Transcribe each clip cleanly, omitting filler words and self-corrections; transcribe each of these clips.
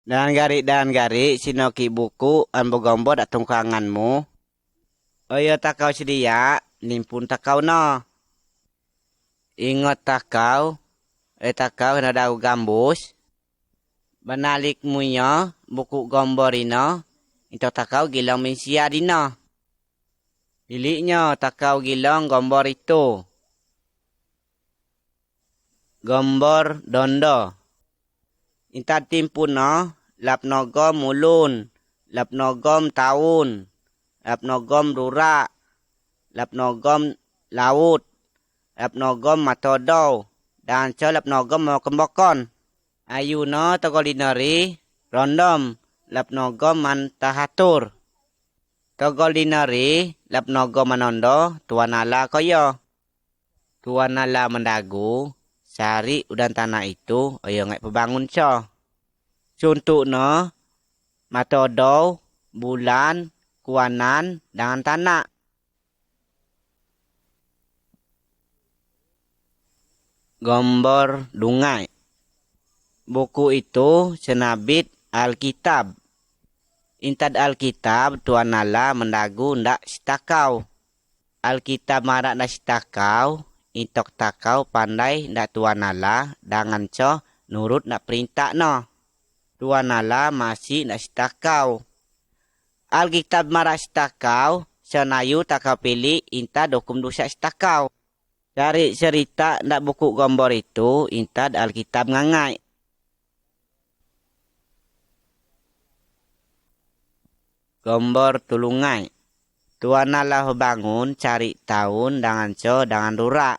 Dan gari sinoki buku an bogombo dak tungkanganmu. Oyo takau sedia, nimpun takau no. Ingot takau, takau na daw gambus. Banalik munyo, buku gomborino, ito takau gilang minsia dino. Iliknyo takau gilang gombor itu. Gombor dondo. Inta timpuno, lapnogom mulun, lapnogom tahun, lapnogom rura, lapnogom laut, lapnogom matodo, dan co lapnogom mau kembokon. Ayuno togolinari, rondom, lapnogom mantahatur. Togolinari, lapnogom manondo, tuanala koyo. Tuanala mendagu, sari udan tanah itu, oyo ngai pebangun co. Contoh no, matodo, bulan, kuanan, dengan tanah. Gombor dungai. Buku itu senabit Alkitab. Intad Alkitab tuanala mendagu ndak sitakau. Alkitab marak ndak sitakau, intok takau pandai ndak tuanala dangan co nurut ndak perintah no. Tuanala masih ndak sitakau. Alkitab marak sitakau, senayu takau pilih inta dokum dosa sitakau. Cari cerita ndak buku gombor itu intad Alkitab ngangai. Gombor tulungai. Tuanala bangun cari tahun dengan co dengan rura.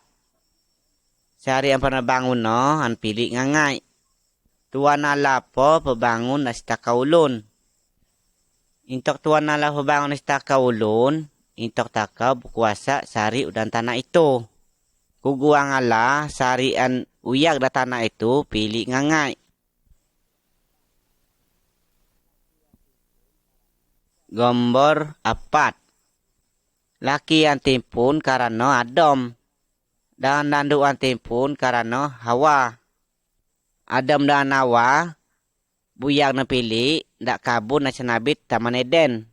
Cari yang pernah bangun no an pilih ngangai. Tuanala po pebangun nastaka ulun. Intok tuanala pebangun nastaka ulun, intok takau berkuasa sari udan tanah itu. Kuguang ala sarian uyak da tanah itu pilih ngangai. Gombor apat. Laki yang timpun karena Adam. Dan nandu yang timpun karena Hawa. Adam dan Hawa buyang na pilih ndak kabun na senabit Taman Eden.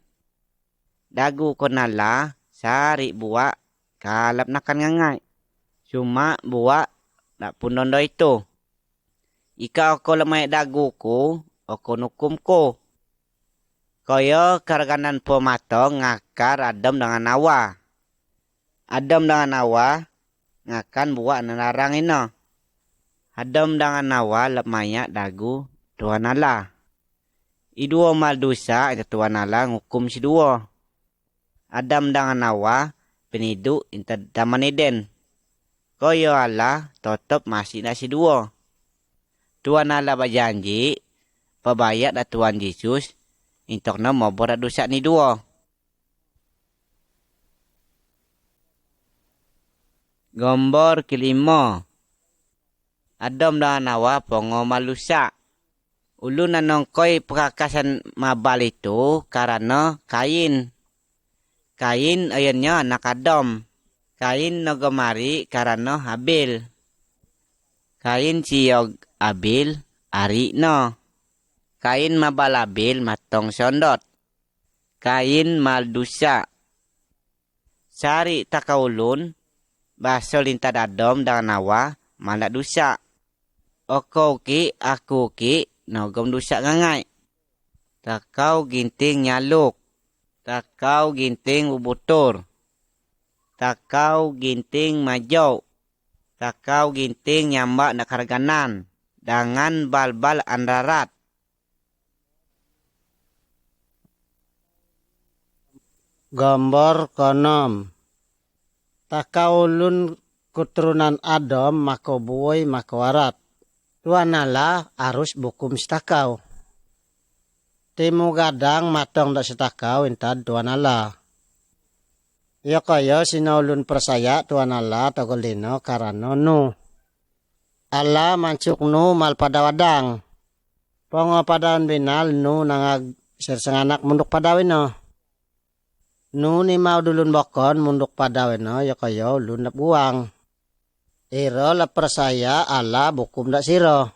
Dagu konala sari buak kalap nakan ngangai. Cuma buak ndak punondo itu. Ika oko lemai daguku, oko nukumku. Koyo karganan pomato ngakar Adam dengan Hawa. Adam dengan Hawa ngakan buak nalarang ino. Adam dengan Hawa lemaya dagu tuanala. Iduo mal dosa itu tuanala ngukum si duo. Adam dengan Hawa peniduk inta Taman Eden. Koyo Allah tetap masih nasi duo. Tuanala berjanji pebayat da Tuhan Yesus intok na mau borat dosa ni duo. Gombor kelima. Adam dan Hawa pongo malusa. Ulun nanongkoi perakasan mabal itu karena Kain. Kain ayatnya anak Adam. Kain nogamari karena Habil. Kain siyog Abil ari no. Kain mabalabil matong sondot. Kain maldusa. Sari takaulun. Baso lintad Adam dan Hawa malak dusa. Oko ki aku ki nogom dusa ngangai. Takau ginting nyaluk. Takau ginting ubutur. Takau ginting majau. Takau ginting nyambak nakarganan. Dengan bal-bal andarat. Gombor konom. Takaulun keturunan Adam mako buoy mako warat. Tuanala arus bukum sitakau. Timu gadang matong da sitakau intad tuanala. Iyo kaya sinaulun persaya tuanala tagolino karano nu. Ala mancuk nu malpadawadang. Pongo padawan binal nu nangag sirsanganak munduk padawin no. Nu ni mau dulun bokon munduk padawin no ya kaya ulun nap buang. Iro la persaya ala bukum dak siro.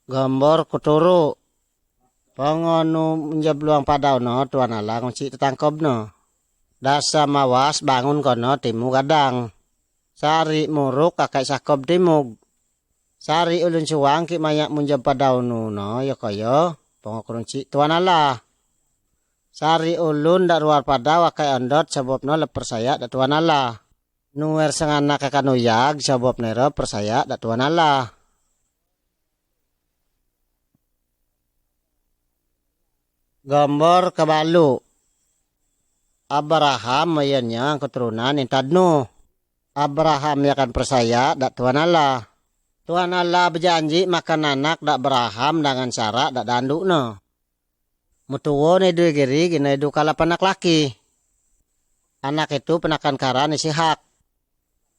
Gambar kuturu. Pangonu menjabluang padau no tuan Allah ngunci tetangkob no. Dasa mawas bangun kono timu gadang. Sari muruk kakai sakob timug. Sari ulun suwang ki mayak munjab padau no ya kaya. Pangokurunci tuan Allah. Sari ulun dak luar padau akai ondot sebab no lepersaya dak tuan Allah. Nuwer sengana kakanuyag sebab nero persaya dak tuan Allah. Gambar kebalu. Abraham mayanya keturunan intadnu. Abraham ya kan persaya dak Tuhan Allah. Tuhan Allah berjanji makan anak dak Abraham dengan Sarah dak danduk no. Mutuwo ne dua giri gina edu kala anak laki. Anak itu penakan karan Ishak.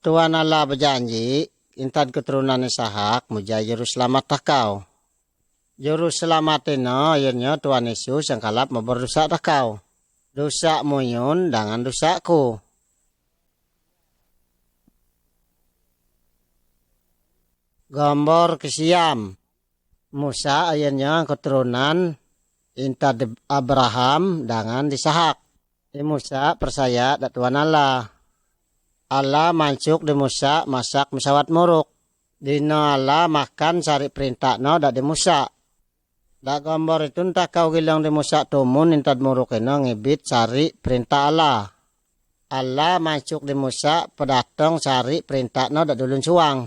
Tuhan Allah berjanji intad keturunan Ishak muja juru selamat takau. Juru selamat no akhirnya Tuhan Yesus yang kalap mau berdosa takau. Dosa muyun dengan dosaku. Gambar kesiam. Musa akhirnya keturunan intad Abraham dengan Ishak. Musa persaya dak Tuhan Allah. Allah mancuk di Musa masak musawat muruk. Dina Allah makan sari perintah no dak di Musa. Dak gambar itu entah kau gilang di Musa tumun intad muruk ino ngibit sari perintah Allah. Allah mancuk di Musa pedatong sari perintah no dak dulun suang.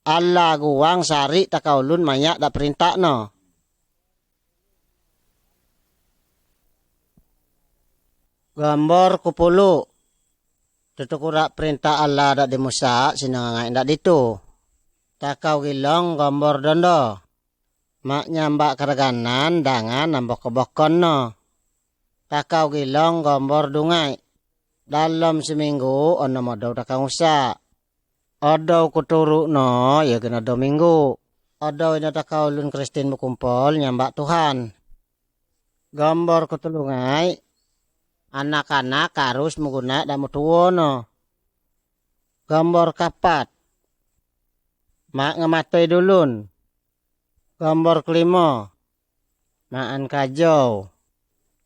Allah guang sari tak kau lun mayak dak perintah no. Gambar kupulu. Tutukura perintah Allah dak di Musa sinangai dak ditu. Tak kau gilang gambar dondo. Mak nyambak keraganan dengan nambok kebokon no. Takau gilong gombor dungai. Dalam seminggu ono modal takang usa. Odo kuturu no ya kena 2 minggu. Odo ina takau lun Kristen berkumpul nyambak Tuhan. Gombor kutulungai. Anak-anak harus menggunakan damu tuwo no. Gombor kapat. Mak ngematoi dulun. Gambar kelima. Maan kajau.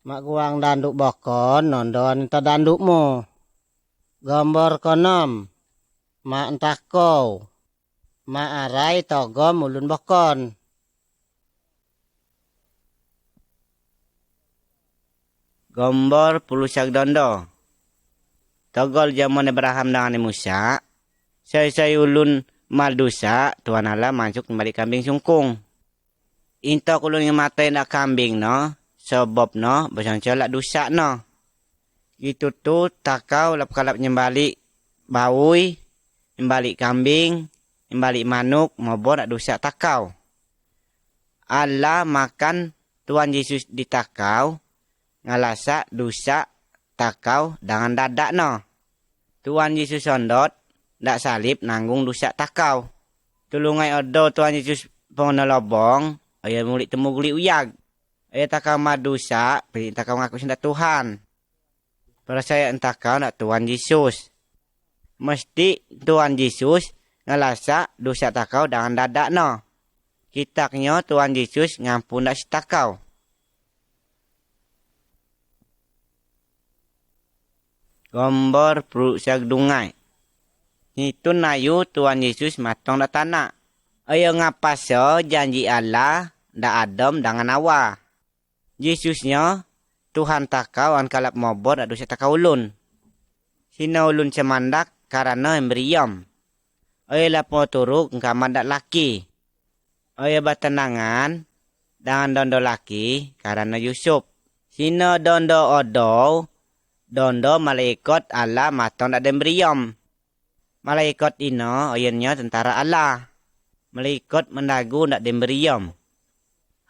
Mak guang danduk bokon nondoan entah dandukmu. Gambar konom. Mak entakau. Mak arai togom ulun bokon. Gambar pulusak dondo. Togol zaman Abraham dengan Musa. Saya ulun maldusa Tuhan Allah masuk kembali kambing sungkung. Into kulun yang matai nak kambing no, sebab no, basang celak dosa no. Itu tu takau lap kalap nyembali baui, nyembali kambing, nyembali manuk, mabor nak dosa takau. Allah makan Tuhan Yesus di takau, ngalasa dosa takau dengan dadak no. Tuhan Yesus ondot, ndak salib nanggung dosa takau. Tulungai odo Tuhan Yesus pengono lobong. Ayah mulik temu guli uyag. Ayah takau madusa, perintah kau ngaku sendak Tuhan. Percaya entah kau nak Tuhan Yesus. Mesti Tuhan Yesus ngelasa dosa takau dengan dadak no. Kitaknya Tuhan Yesus ngampun dak sitakau. Gambar perut siag dungai. Itu nayu Tuhan Yesus matong dak tanah. Ayo ngapaso janji Allah ndak adem dengan awa. Yesusnya Tuhan takau an kalap mobor dak dosa takau ulun. Sina ulun cemandak karena emberiam. Ayo lapo turuk ngkaman dak laki. Ayo batenangan dengan dondo laki karena Yusuf. Sina dondo odo, dondo malaikat Allah matong dak emberiam. Malaikat ino ayatnya tentara Allah. Malaikat mendagu ndak demberiam.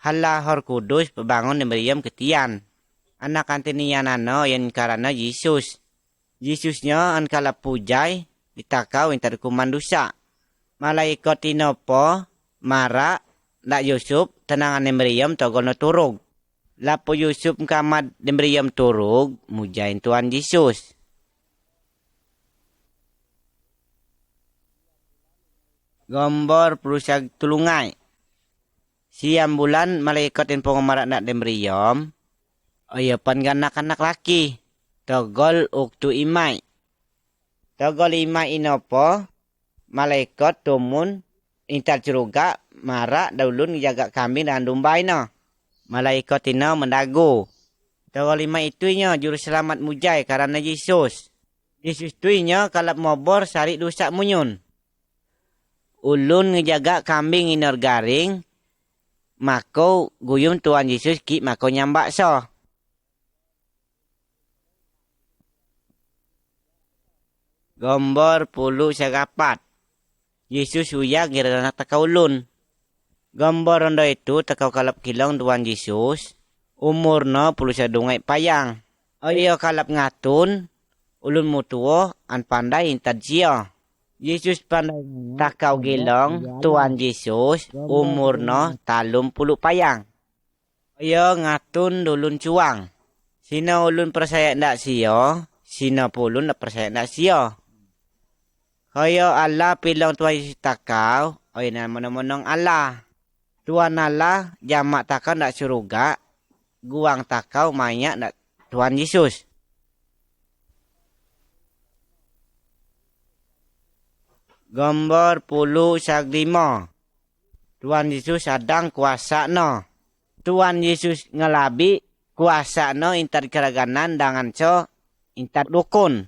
Allah Hor Kudus pebangun demberiam ketian. Anak antinian ano yang karena Yesus. Yesusnya an kala pujai ditakau intar kuman dosa. Malaikat inopo mara ndak Yusuf tenangan demberiam togono turug. Lapo Yusuf kamad demberiam turug mujain Tuhan Yesus. Gambar perusak tulungai. Siam bulan malaikat in pengamarak nak demriyom. Oya pan anak-anak laki. Togol uktu imai. Togol imai inopo. Malaikat tumun. Intar ceruga marak daulun jaga kambing dan domba ino. Malaikat ino mendagu. Togol imai itu nya juru selamat mujai karena Yesus. Yesus tu nya kalap mobor sari dosa munyun. Ulun ngejaga kambing inor garing. Mako guyum Tuhan Yesus ki mako nyambak so. Gambar puluh sagapat. Yesus uyag ngira takau ulun. Gambar rondo itu takau kalap kilong Tuhan Yesus. Umurno puluh sadungai payang. Ayo kalap ngatun. Ulun mutuo an pandai intad sio. Yesus pandai takau gilong Tuhan Yesus umurno 30 payang. Ayo ngatun dulun cuang. Sina ulun percaya ndak sio, sina pulun ndak percaya ndak sio. Ayo Allah pilong Tuhan Yesus takau, ayo nama-nama Allah. Tuhan Allah jamak takau ndak suruga, guang takau banyak ndak Tuhan Yesus. Gambar puluh saglima. Tuhan Yesus adang kuasa no. Tuhan Yesus ngelabi kuasa no intar keraganan dangan co intar dukun.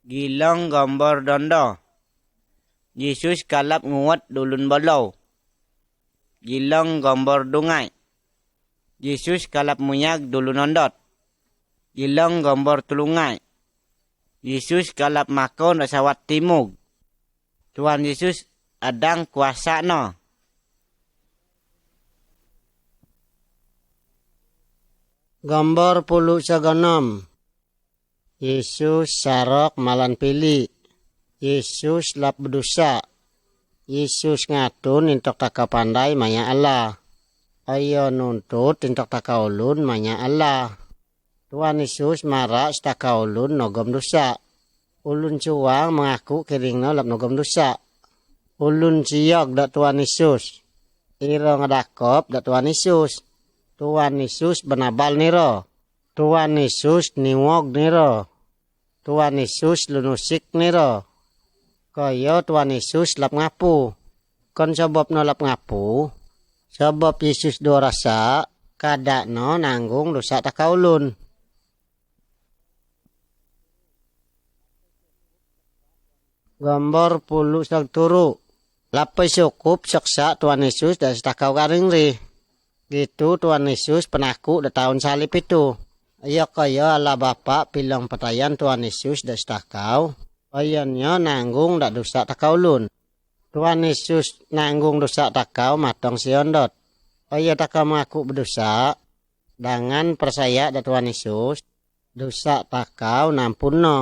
Gilong gambar dondo. Yesus kalap nguat dulun bolo. Gilong gambar dungai. Yesus kalap munyag dulun ondot. Gilong gambar tulungai. Yesus kalap makon rasawat timug. Tuhan Yesus adang kuasa no. Gambar puluh saganam. Yesus sarok malan pili. Yesus lap berdosa. Yesus ngatun intok taka pandai maya Allah. Ayo nuntut intok taka ulun maya Allah. Tuhan Yesus marah staka ulun nogom dosa. Ulun cuang mengaku kiringno lap nogom dosa. Ulun ciok dak Tuhan Yesus. Iro ngedakop dak Tuhan Yesus. Tuhan Yesus benabal niro. Tuhan Yesus niwog niro. Tuhan Yesus lunusik niro. Kaya Tuhan Yesus lap ngapu. Kon sebab no lap ngapu. Sebab Yesus do rasa kadak no nanggung dosa takaulun. Gambar puluh sagturu. Lapai cukup seksa Tuhan Yesus dan setakau garing ri. Gitu Tuhan Yesus penaku da tahun salib itu. Ayo kaya Allah Bapa pilang petayan Tuhan Yesus dan setakau. Ayannya nanggung da dosa takaulun. Tuhan Yesus nanggung dosa takau matong siondot. Ayo takau mengaku berdosa. Dengan persaya da Tuhan Yesus. Dosa takau nampun no.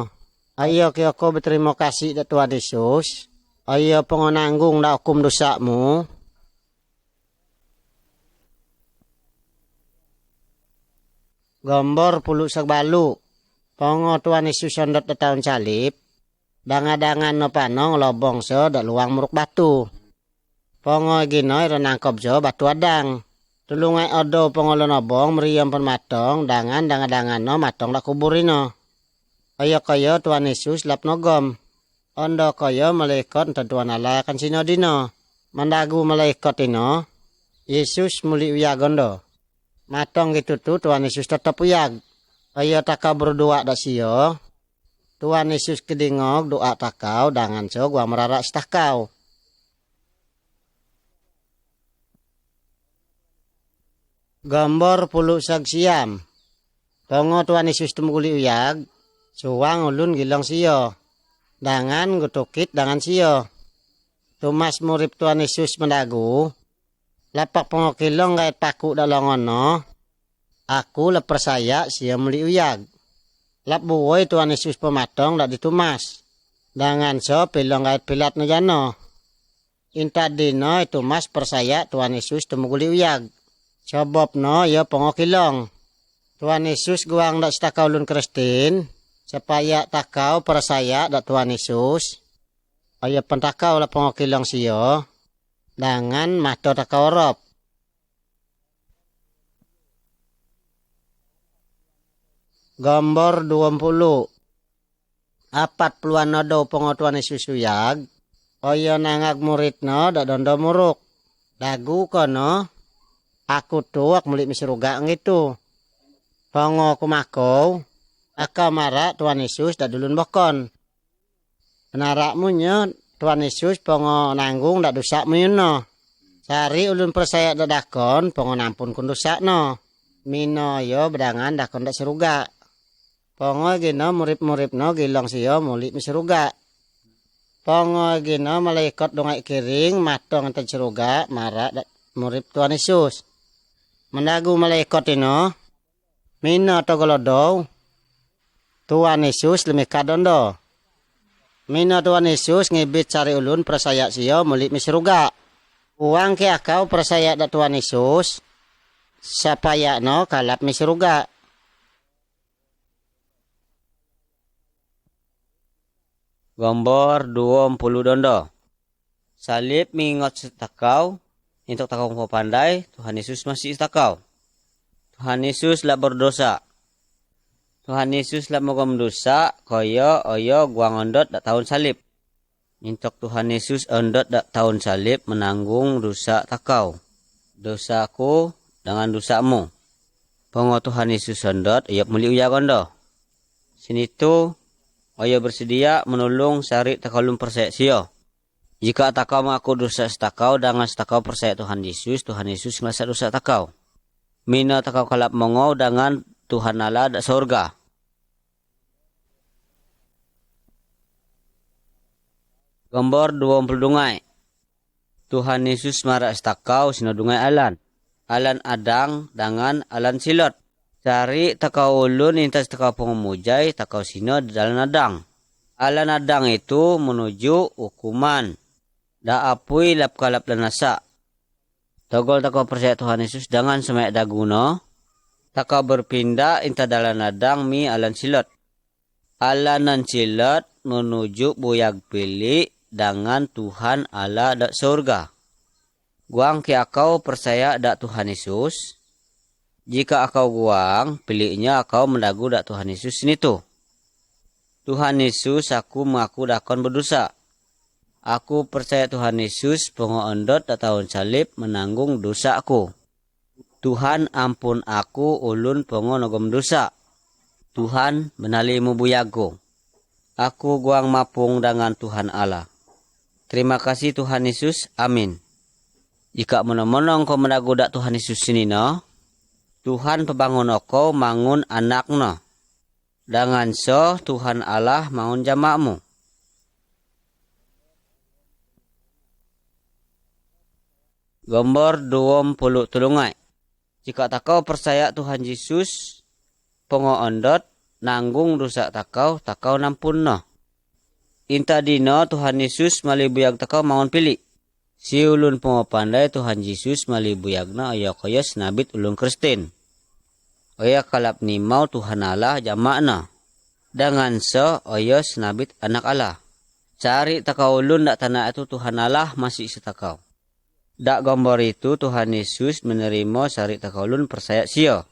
Ayo kiyoko berterima kasih da Tuhan Yesus. Ayo pengonanggung da hukum dosamu. Gambar puluh sagbalu. Pongo Tuhan Yesus ondot da tahun salib. Dangadangan no panong lobong so da luang muruk batu. Pongo ginoy renangkop so batu adang. Tulungai odo pongolo nobong meriam pun matong. Dangan no matong da kuburino. Ayo kaya Tuhan Yesus lap nogom. Ondo kaya malaikat Tuhan Allah kan sino dino. Mandagu malaikat ino. Yesus muli uyag ondo. Matong gitu tu Tuhan Yesus tetap uyag. Ayo takau berdoa da siyo. Tuhan Yesus kedingog doa takau dangan so gua merarak setakau. Gambar puluh sagsiam. Pongo Tuhan Yesus tumuguli uyag. Suwang ulun gilong siyo. Dangan gutukit dangan siyo. Tumas murip Tuhan Yesus mendagu. Lapak pengokilong gait paku dalongon no. Aku lap persaya siyo muli uyag. Lap buwoy Tuhan Yesus pematong dak ditumas. Dangan so pilong gait pilat no jano. Inta dino tumas persaya Tuhan Yesus tumuguli uyag. Sebab no yo pengokilong. Tuhan Yesus guang dak setakau ulun Kristen. Supaya takau persaya dak Tuhan Yesus. Ayo pentakau lah pengokilong siyo. Dangan mato takau rop. Gambar 20. Apat puluhan nodo pengotuan Yesus uyag. Oyo nangag muridno dak dondo muruk. Dagu kono. Aku tuak mulik misiruga ngitu. Pongo kumakau. Aka marak Tuhan Yesus dak dulun bokon. Penarakmu nyo Tuhan Yesus pongo nanggung dak dosakmu yuno. Sari ulun persaya dak dakon pongo nampun kun dosakno. Mino yo bedangan dakon dak seruga. Pongo gino murid-muridno gilong siyo mulik misiruga. Pongo gino malaikat dongak kiring matong enten seruga marak murid Tuhan Yesus. Mendagu malaikat ino. Mino togolodow. Tuhan Yesus lemih kadondo. Mino Tuhan Yesus ngibit cari ulun persaya siyo mulik misiruga. Uang ke akau persaya dak Tuhan Yesus. Sapaya no kalap misiruga. Gambar 20 dondo. Salib mengingat setakau. Untuk takau kau pandai, Tuhan Yesus masih setakau. Tuhan Yesus lah berdosa. Tuhan Yesus lah mogom dosa, kaya oyo guang ondot dak tahun salib. Untuk Tuhan Yesus ondot dak tahun salib menanggung dosa takau. Dosaku dengan dosamu. Pongo Tuhan Yesus ondot, ayat muli uya gondo. Sini tu, oyo bersedia menolong sari takalum persaya siyo. Jika takau mengaku dosa setakau dengan setakau persaya Tuhan Yesus ngelasa dosa takau. Mina takau kalap mongau dengan Tuhan Allah dak sorga. Gambar 20 dungai. Tuhan Yesus marak setakau sino dungai alan. Alan adang dengan alan silot. Cari takau ulun intas takau pengumujai takau sino dalam adang. Alan adang itu menuju hukuman. Da apui lap kalap lanasa. Togol takau percaya Tuhan Yesus dengan semak daguno. Takau berpindah inta dalam adang mi alan silot. Alanan silot menuju buyag pilih dengan Tuhan Allah dak surga. Guang ki akau percaya dak Tuhan Yesus. Jika akau guang, pilihnya akau mendagu dak Tuhan Yesus ini tu. Tuhan Yesus aku mengaku dakon berdosa. Aku percaya Tuhan Yesus pengoondot dak tahun salib menanggung dosa aku. Tuhan ampun aku ulun pongo nogom dosa. Tuhan benalimu buyago. Aku guang mapung dengan Tuhan Allah. Terima kasih Tuhan Yesus. Amin. Jika menomong kau mendagu dak Tuhan Yesus ini no. Tuhan pebangun oko mangun anak no. Dengan so Tuhan Allah mangun jamakmu. Gambar 20 tulungai. Jika takau percaya Tuhan Yesus pengoondot nanggung dosa takau nampun no. Inta dino Tuhan Yesus malibuyag takau mangun pilih. Si ulun pengopandai Tuhan Yesus malibuyagna ayo kaya senabit ulun Kristen. Oya kalap nimau Tuhan Allah jamakna. Dengan so oya senabit anak Allah. Cari takau ulun dak tanah itu Tuhan Allah masih setakau. Dak gambar itu Tuhan Yesus menerima sari takau ulun persaya siyo.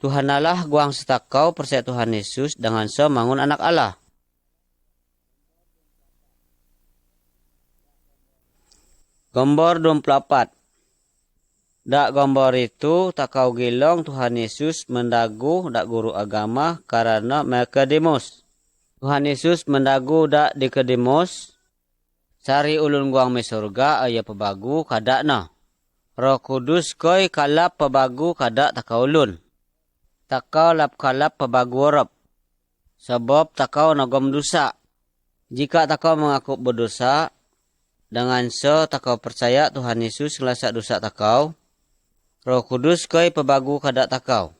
Tuhan Allah guang setakau persaya Tuhan Yesus dengan so mangun anak Allah. Gambar 24. Dak gambar itu takau gilong Tuhan Yesus mendagu dak guru agama karena Nikodemus. Tuhan Yesus mendagu dak Nikodemus. Sari ulun guang me surga aya pebagu kadakna. Roh Kudus koi kalap pebagu kadak takau ulun. Takau lap kalap pebagu orop. Sebab takau nogom dosa. Jika takau mengaku berdosa, dengan so takau percaya Tuhan Yesus ngelasa dosa takau. Roh Kudus koi pebagu kadak takau.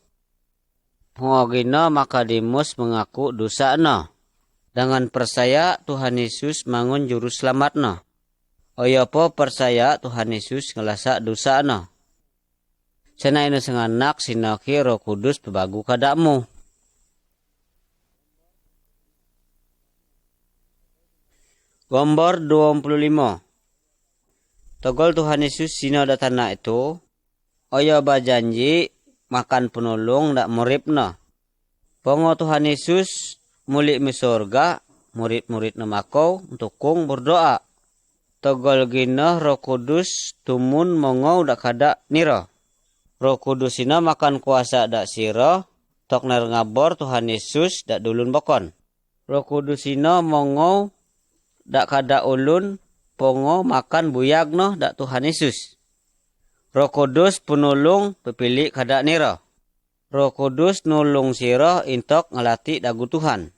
Pengogino Nikodemus mengaku dosa no. Dengan percaya Tuhan Yesus mangun juru selamat no. Oyopo percaya Tuhan Yesus ngelasa dosa no. Sena ino senganak sinoki Roh Kudus pebagu kadakmu. Gambar 25. Togol Tuhan Yesus sino datana itu. Oyo bajanji makan penolong dak murip no. Pongo Tuhan Yesus mulik mi sorga, murid-murid namakau tukung berdoa. Togol gina Roh Kudus tumun mongau dak kada nira. Roh Kudus ina makan kuasa dak sira, tok ner ngabor Tuhan Yesus dak dulun bokon. Roh Kudus ina mongau dak kada ulun pongo makan buyagno dak Tuhan Yesus. Roh Kudus penulung pepilih kada nira. Roh Kudus nulung sira intok ngelati dagu Tuhan.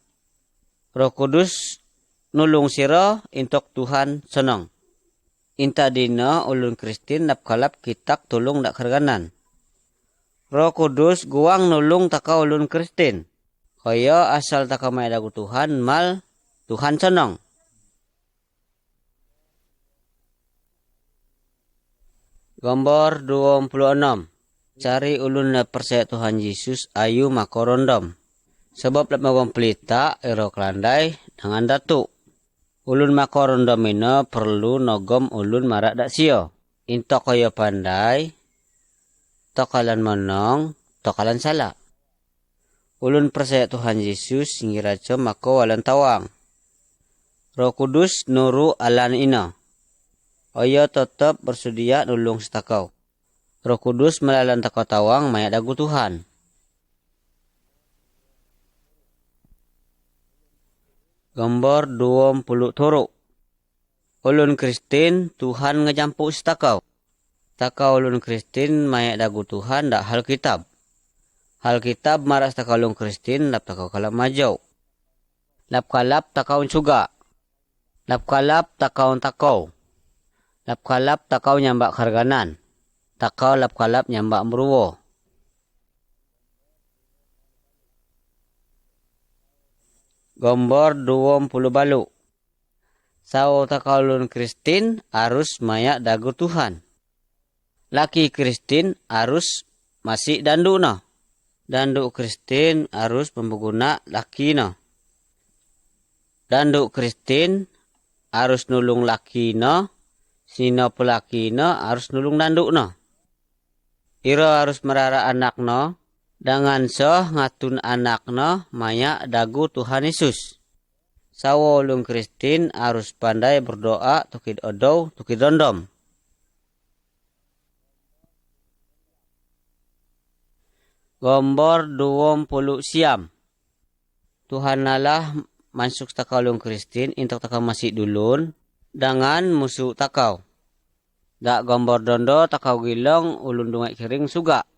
Roh Kudus nulung sira intok Tuhan senang. Inta dina ulun Kristen napkalap kitak tulung dak kerganan. Roh Kudus guang nulung taka ulun Kristen. Kaya asal taka may dagu Tuhan mal Tuhan senang. Gambar 26. Cari ulun na percaya Tuhan Yesus ayu makorondom. Sebab lap magong pelita ero kelandai dengan datu. Ulun makorondom ina perlu nogom ulun marak dak sio. Intok kaya pandai, tokalan menong, tokalan salah. Ulun percaya Tuhan Yesus ngiraco mako walan tawang. Roh Kudus nuru alan ina. Oyo tetap bersedia nulung setakau. Roh Kudus melalan takau tawang mayak dagu Tuhan. Gambar 20 turu. Ulun Kristen Tuhan ngejampu setakau. Takau ulun Kristen mayak dagu Tuhan dak hal kitab. Hal kitab maras takau ulun Kristen lap takau kalap majau. Lap kalap takau juga. Lap kalap takau takau. Lap kalap takau nyambak karganan. Takau lap kalap nyambak meruwo. Gambar 20 balu. Sao takau ulun Kristen arus mayak dagu Tuhan. Laki Kristen arus masih dandu no. Dandu Kristen arus pembuguna laki no. Dandu Kristen arus nulung laki no. Sino pelaki no arus nulung dandu no. Iro harus merara anak no. Dengan soh ngatun anak no mayak dagu Tuhan Yesus. Sawo ulun Kristen harus pandai berdoa tukid odow tukid rondom. Gambar 20 siam. Tuhan Allah masuk takau ulun Kristen intok takau masih dulun dengan musuh takau. Dak gambar dondo takau gilong ulun dungai kering suga.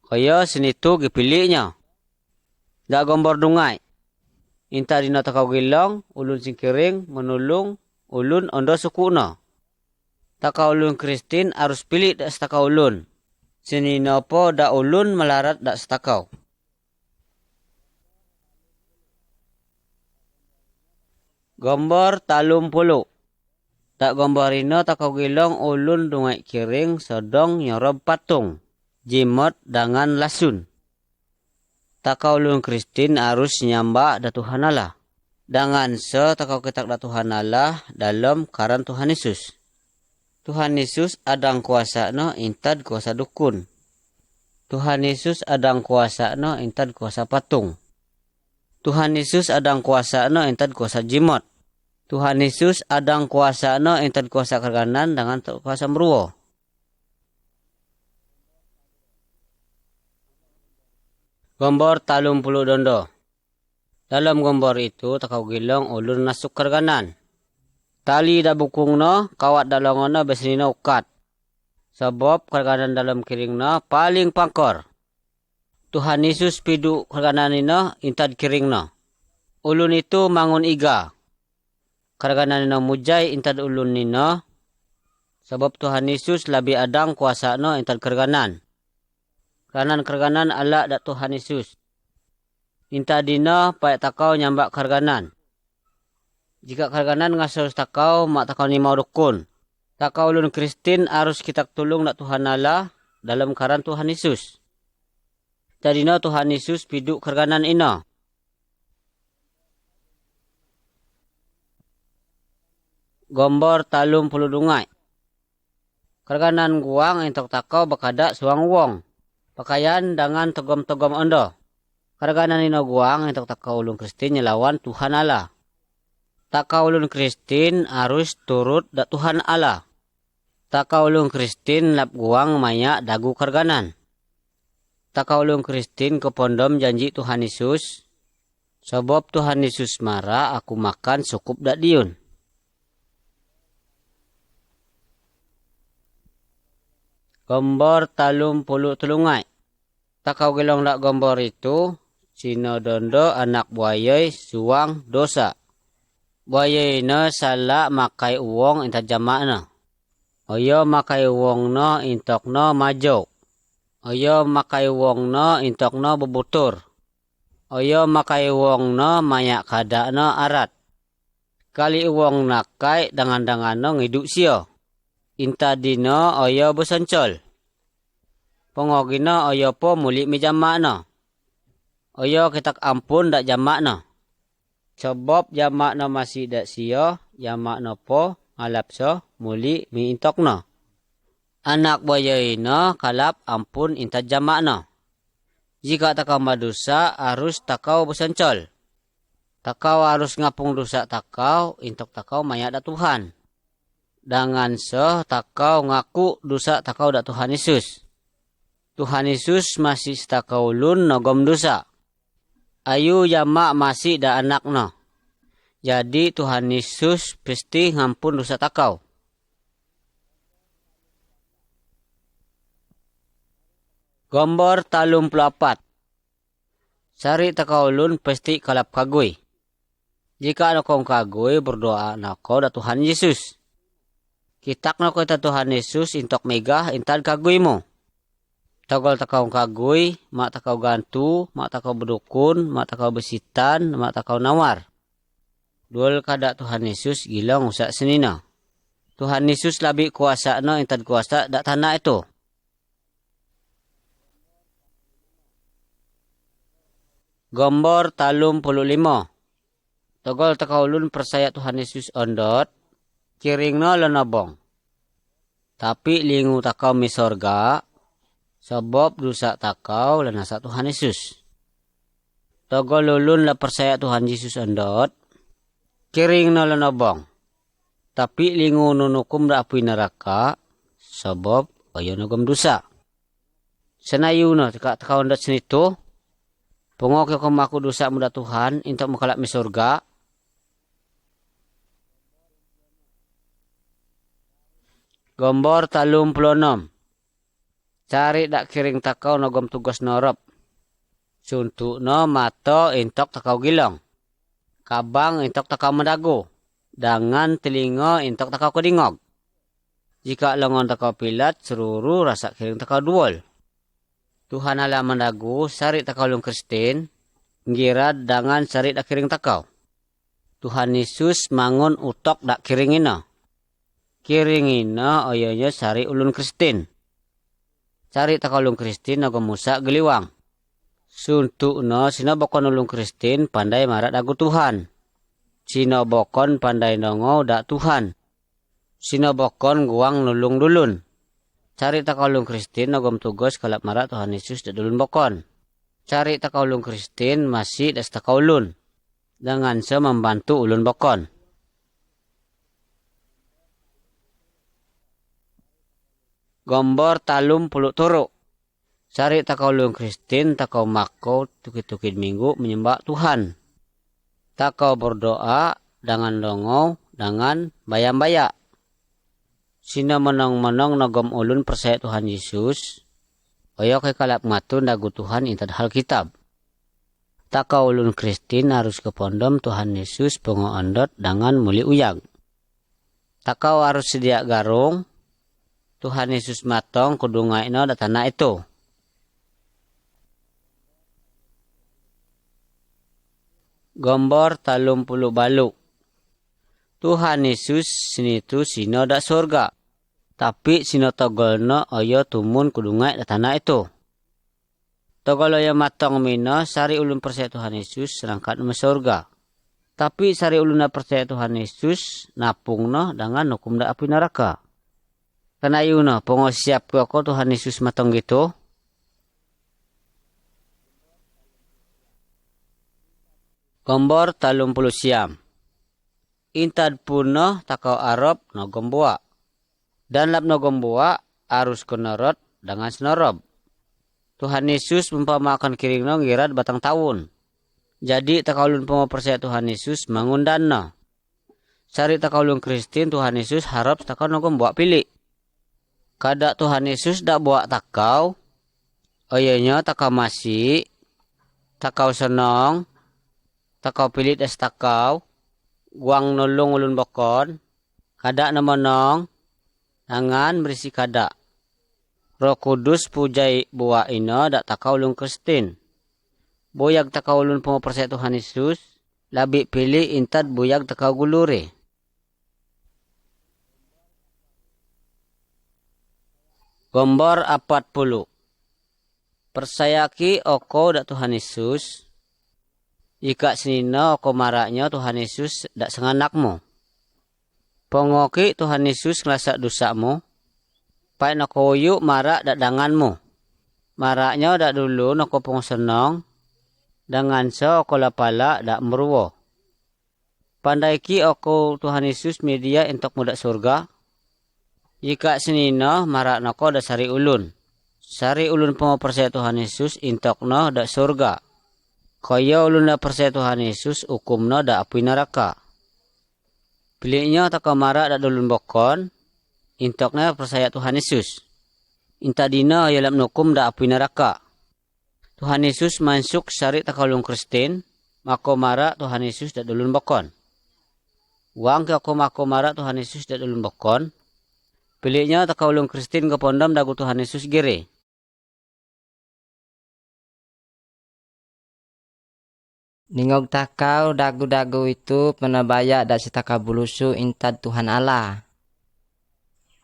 Kaya senitu gipilihnya. Dak gambar dungai. Inta dina takau gilong ulun sing kering menulung ulun ondo sukuna. Takau ulun Kristen harus pilih dak setakau ulun. Seninopo dak ulun melarat dak setakau. Gambar 30. Tak gambar ino takau gilong ulun dungai kiring sodong nyorob patung. Jimot dengan lasun. Takau ulun Kristen harus nyamba da Tuhan Allah. Dengan takau kitak da Tuhan Allah dalam karan Tuhan Yesus. Tuhan Yesus adang kuasa no intad kuasa dukun. Tuhan Yesus adang kuasa no intad kuasa patung. Tuhan Yesus adang kuasa no intad kuasa jimot. Tuhan Yesus adang kuasa no intad kuasa kerganan dengan kuasa meruwo. Gambar 30 dondo. Dalam gambar itu takau gilong ulun nasuk kerganan. Tali da bukung no kawat dalongon no besenina ukat. Sebab kerganan dalam kiring no paling pangkor. Tuhan Yesus pidu kerganan ino intad kiring no. Ulun itu mangun iga. Kerganan ino mujay intad ulun nino. Sebab Tuhan Yesus lebih adang kuasa no intad kerganan. Kerganan Allah dak Tuhan Yesus. Inta dina payak takau nyambak kerganan. Jika kerganan ngasos takau mak takau ni mau dukun. Takau ulun Kristen harus kita tolong dak Tuhan Allah dalam karan Tuhan Yesus. Tadina Tuhan Yesus piduk kerganan ina. Gambar 30 dungai. Kerganan guang entok takau bakada suang wong. Pakaian dengan togom-togom ondo. Karganan ino guang entok takau ulun Kristen nyelawan Tuhan Allah. Takau ulun Kristen harus turut da Tuhan Allah. Takau ulun Kristen lap guang maya dagu karganan. Takau ulun Kristen kepondom janji Tuhan Yesus. Sebab Tuhan Yesus marah aku makan cukup dak diun. Gombor talum puluh telungai. Takau gelong dak gombor itu. Sino dondo anak buayai suang dosa. Buayai na sala makai uang inta jamakna. Oyo makai uang no intok no majo. Oyo makai uang no intok no bebutur. Oyo makai uang no mayak kada no arat. Kali uang nakai dangan-dangan no ngiduk sio. Inta dino oyo besencol. Pengogino oyo po mulik mi jamakna. Oyo kitak ampun dak jamakna. Sebab jamakna masih dak sio, jamakna po ngalap so muli mi intokna. Anak buayai kalap ampun inta jamakna. Jika takau madosa harus takau besencol. Takau harus ngapung dosa takau intok takau mayak dak Tuhan. Dengan so takau ngaku dosa takau dak Tuhan Yesus. Tuhan Yesus masih takau ulun nogom dosa. Ayu jamak masih dak anakna. Jadi Tuhan Yesus pasti ngampun dosa takau. Gombor talum pelapat. Sari takau ulun pasti kalap kagui. Jika nakong kagui berdoa nako dak Tuhan Yesus. Kitak nako ita Tuhan Yesus intok megah intan kagui mo. Togol takau kagui, mak takau gantu, mak takau berdukun, mak takau besitan, mak takau nawar. Dual kada Tuhan Yesus gilang usak senina. Tuhan Yesus labik kuasa no intan kuasa dak tanah itu. Gombor talum puluh limo. Togol takau ulun persaya Tuhan Yesus ondot, kiring no lenobong. Tapi lingu takau mi sorga, sebab dosa takau lenasa Tuhan Yesus. Togol ulun la persaya Tuhan Yesus ondot, kiring no lenobong. Tapi lingu nunukum da api neraka, sebab ayo nogom dosa. Senayu no takau ondot senitu, pengok ko maku dosa muda Tuhan, intok makalap mi surga. Gombor talum pelonom. Cari dak kiring takau nogom tugas norop. Suntuk no mato intok takau gilong. Kabang intok takau mendago. Dangan telingo intok takau kedingog. Jika lengon takau pilat seruru rasa kiring takau duol. Tuhan Allah mendago sari takau lung Kristen. Ngirad dangan sari dak kiring takau. Tuhan Yesus mangun utok dak kiring ino. Kiring ino oyonya sari ulun Kristen. Cari takau ulun Kristen nogom musa geliwang. Suntuk no sinobokon ulun Kristen pandai marat dagu Tuhan. Sinobokon pandai nongo dak Tuhan. Sinobokon guang nulung dulun. Cari takau ulun Kristen nogom tugas kalap marat Tuhan Yesus dak dulun bokon. Cari takau ulun Kristen masih dak takau ulun. Dengan se membantu ulun bokon. Gombor talum puluh turu. Sari takau ulun Kristen takau mako tukit-tukit minggu menyembah Tuhan. Takau berdoa dengan dongo dengan bayam-baya. Sina menong-menong nogom ulun persaya Tuhan Yesus. Oyo kay kalap matun dagu Tuhan intad hal kitab. Takau ulun Kristen harus kepondom Tuhan Yesus pengoondot dengan muli uyag. Takau harus sedia garung. Tuhan Yesus matong kudungai no datana itu. Gombor talum puluh balu. Tuhan Yesus sinitu sino dak surga. Tapi sino togolno oyo tumun kudungai datana itu. Togol oyo matong mino sari ulun persaya Tuhan Yesus serangkat me surga. Tapi sari ulun percaya Tuhan Yesus napung no dengan hukum dak api neraka. Karena yuno pengosiap ko Tuhan Yesus matong gitu. Gombor 30 siam. Intad puno takau arop no gomboa. Dan lap no gomboa arus konorot dengan senorob. Tuhan Yesus mempamakan kiring no ngirad batang tahun. Jadi takaulun percaya Tuhan Yesus mangundan no. Sari takaulun Kristen Tuhan Yesus harap takau no gomboa pilih. Kada Tuhan Yesus dak buat takau. Oyenya takau masih. Takau senong. Takau pilih des takau. Guang nolong ulun bokon. Kada namonong. Tangan berisi kada. Roh Kudus pujai buah ino dak takau ulun Kristen. Boyag takau ulun percaya Tuhan Yesus. Labi pilih intad boyag takau gulure. Gombor 40. Persayaki oko dak Tuhan Yesus. Jika senina oko maraknya Tuhan Yesus dak senganakmu. Pongoki Tuhan Yesus ngelasak dosamu. Pai nako yuk marak dak danganmu. Maraknya dak dulu nako pong senong. Dengan so oko lapala dak meruwo. Pandaiki oko Tuhan Yesus media entok mudak surga. Jika senina marak nako dak sari ulun. Sari ulun percaya Tuhan Yesus entok no dak surga. Kaya ulun dak percaya Tuhan Yesus hukum no dak api neraka. Pilihnya takau marak dak ulun bokon. Intoknya percaya Tuhan Yesus. Intadina yalam nukum dak api neraka. Tuhan Yesus masuk sari takau ulun Kristen. Mako marak Tuhan Yesus dak ulun bokon. Wang ke aku mako marak Tuhan Yesus dak ulun bokon. Pilihnya takau ulun Kristen ke pondam dagu Tuhan Yesus gere. Ningog takau dagu-dagu itu penabaya dak setaka bulusu intad Tuhan Allah.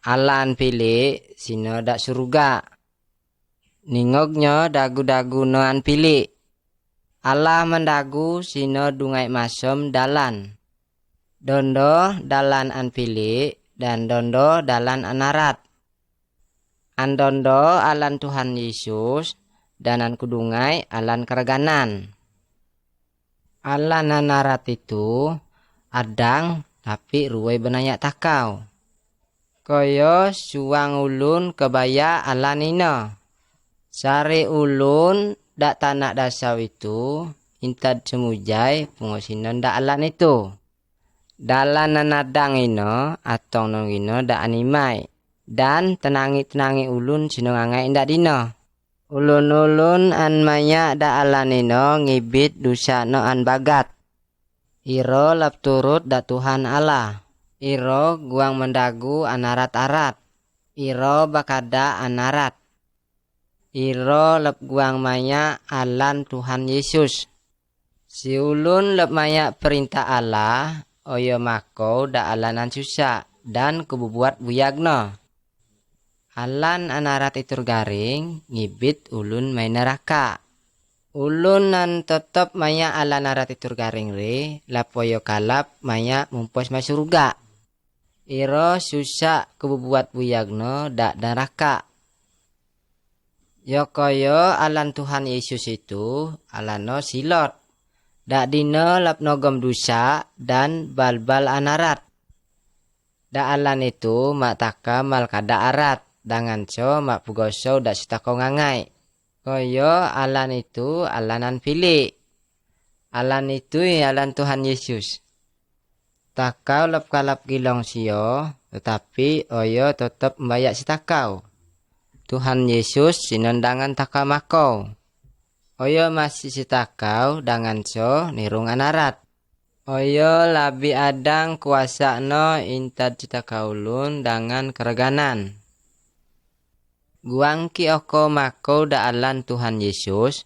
Alan pilih sino dak surga. Ningognya dagu-dagu noan pilih. Allah mendagu sino dungai masom dalan. Dondo dalan an pilih dan dondo dalan anarat. Andondo alan Tuhan Yesus dan an kudungai alan keraganan. Alan anarat itu adang tapi ruwai benanya takau. Koyo suang ulun kebaya alan ino. Sari ulun dak tanak dasau itu intad semujai pungosinon dak alan itu. Dalan nanadang ino atong nong ino dak animai. Dan tenangi ulun sinongangai indak dino. Ulun-ulun an maya da alan ino ngibit dusa no an bagat. Iro lap turut da Tuhan Allah. Iro guang mendagu anarat-arat. Iro bakada anarat. Iro lap guang maya alan Tuhan Yesus. Si ulun lap maya perintah Allah. Oyo mako da alanan susah dan kebubuat buyagno. Alan anarat itur garing ngibit ulun main neraka. Ulun nan tetep maya alan anarat itur garing re lapoyo kalap maya mumpos masurga. Iro susah kebubuat buyagno dak neraka. Yokoyo alan Tuhan Yesus itu alano silot. Dak dino lap nogom dusa dan bal-bal anarat. Dak alan itu mak taka mal kada arat. Dangan so mak pugoso dak sitako ngangai. Koyo alan itu alanan pilih. Alan itu alan Tuhan Yesus. Takau lap kalap gilong sio. Tetapi oyo tetap membayak sitakau. Tuhan Yesus sinondangan taka makau. Oyo masih sitakau dangan so nirung anarat. Oyo labi adang kuasa no intad citakaulun dangan kereganan. Guang ki oko mako da alan Tuhan Yesus.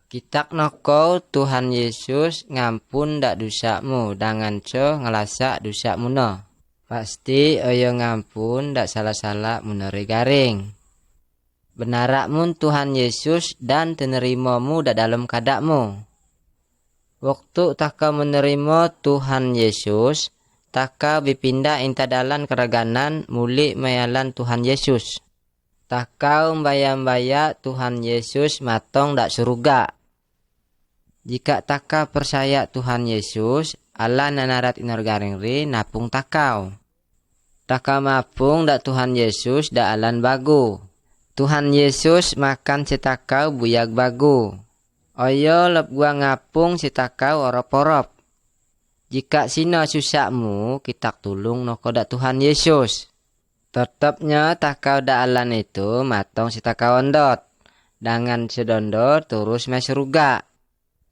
Kitak noko Tuhan Yesus ngampun dak dosamu dangan co ngelasa dosamu no. Pasti oyo ngampun dak salah-salah munere garing. Benarakmun Tuhan Yesus dan tenerimamu dak dalam kadakmu. Waktu taka menerima Tuhan Yesus, taka bipindah inta dalan keraganan muli mayalan Tuhan Yesus. Takau mbaya-mbaya Tuhan Yesus matong dak surga. Jika takau percaya Tuhan Yesus, Allah nanarat inor garing ri napung takau. Takau mapung dak Tuhan Yesus dak alan bagu. Tuhan Yesus makan si takau buyag bagu. Oyo lep gua ngapung si takau orop-orop. Jika sino susahmu, kita tulung no kodak Tuhan Yesus. Tetapnya takau dak alan itu matong si takau ondot. Dengan sedondor terus me seruga.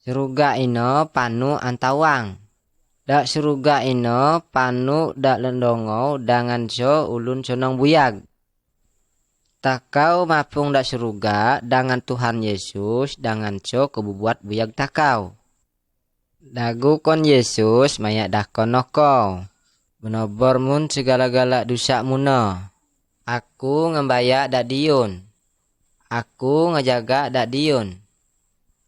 Seruga ino panu antawang. Dak seruga ino panu dak lendongo dengan so ulun sonong buyag. Takau mapung dak seruga dengan Tuhan Yesus dengan so kebubuat buyag takau. Dagu kon Yesus mayak dah konoko. Menobor mun segala-gala dosa muno. Aku ngembayak dak diun. Aku ngejaga dak diun.